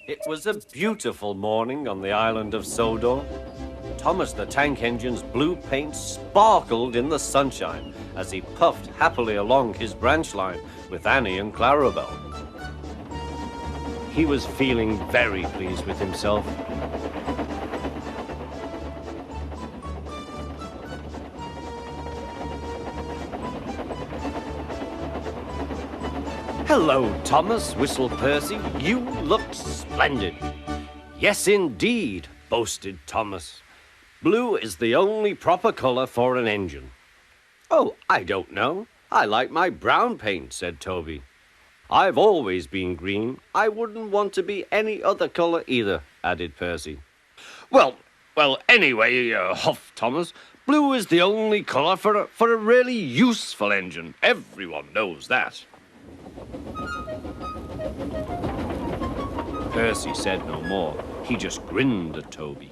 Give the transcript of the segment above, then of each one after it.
It was a beautiful morning on the island of Sodor. Thomas the Tank Engine's blue paint sparkled in the sunshine as he puffed happily along his branch line with Annie and Clarabelle. He was feeling very pleased with himself. "Hello, Thomas," whistled Percy. "You look splendid." "Yes, indeed," boasted Thomas. "Blue is the only proper color for an engine." "Oh, I don't know. I like my brown paint," said Toby. "I've always been green. I wouldn't want to be any other color either," added Percy. Well, anyway, huffed Thomas, "blue is the only color for a really useful engine. Everyone knows that." Percy said no more. He just grinned at Toby.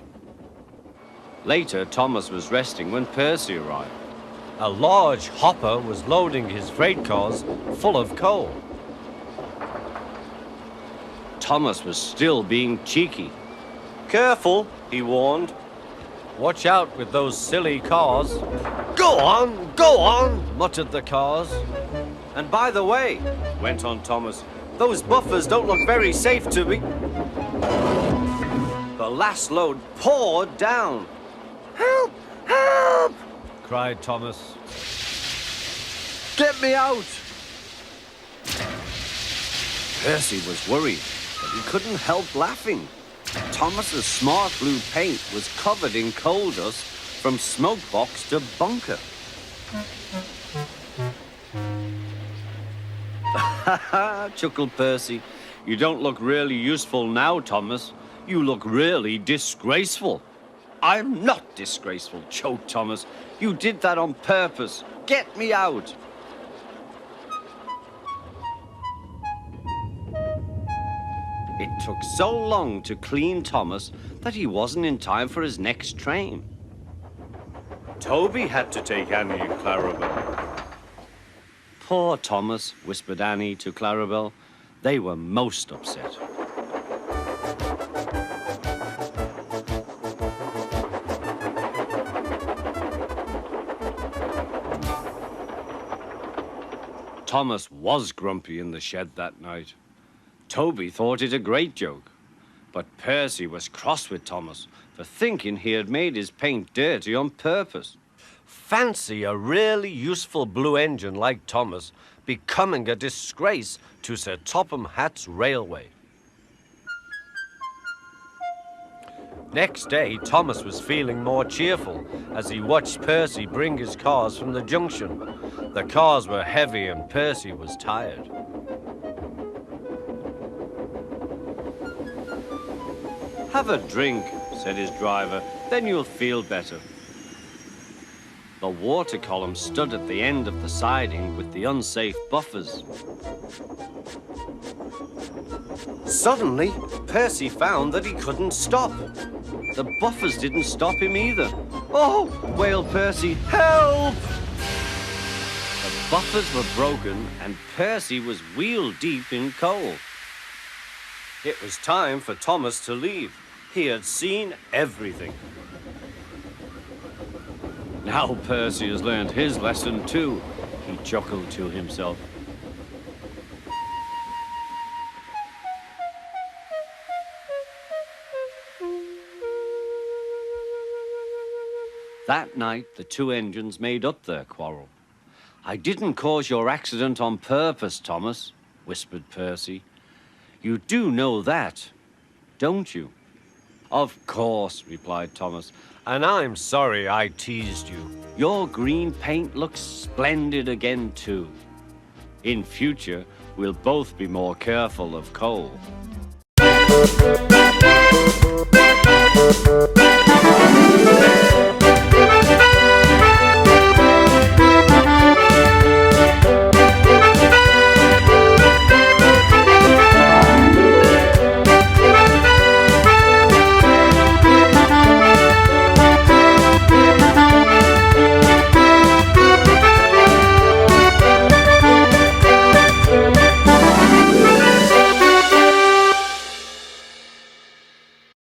Later, Thomas was resting when Percy arrived. A large hopper was loading his freight cars full of coal. Thomas was still being cheeky. "Careful," he warned. "Watch out with those silly cars." Go on, muttered the cars. "And by the way," went on Thomas, "those buffers don't look very safe to me." The last load poured down. "Help! Help!" cried Thomas. "Get me out!" Percy was worried, but he couldn't help laughing. Thomas's smart blue paint was covered in coal dust from smoke box to bunker. "Ha ha," chuckled Percy. "You don't look really useful now, Thomas. You look really disgraceful." "I'm not disgraceful," choked Thomas. "You did that on purpose. Get me out." It took so long to clean Thomas that he wasn't in time for his next train. Toby had to take Annie and Clarabelle. "Poor Thomas," whispered Annie to Clarabelle. They were most upset. Thomas was grumpy in the shed that night. Toby thought it a great joke, but Percy was cross with Thomas for thinking he had made his paint dirty on purpose. Fancy a really useful blue engine like Thomas becoming a disgrace to Sir Topham Hatt's railway. Next day, Thomas was feeling more cheerful as he watched Percy bring his cars from the junction. The cars were heavy and Percy was tired. "Have a drink," said his driver, "then you'll feel better." The water column stood at the end of the siding with the unsafe buffers. Suddenly, Percy found that he couldn't stop. The buffers didn't stop him either. "Oh!" wailed Percy. "Help!" The buffers were broken and Percy was wheel-deep in coal. It was time for Thomas to leave. He had seen everything. "Now Percy has learned his lesson too," he chuckled to himself. That night, the two engines made up their quarrel. "I didn't cause your accident on purpose, Thomas," whispered Percy. "You do know that, don't you?" "Of course," replied Thomas, "and I'm sorry I teased you. Your green paint looks splendid again, too. In future, we'll both be more careful of coal.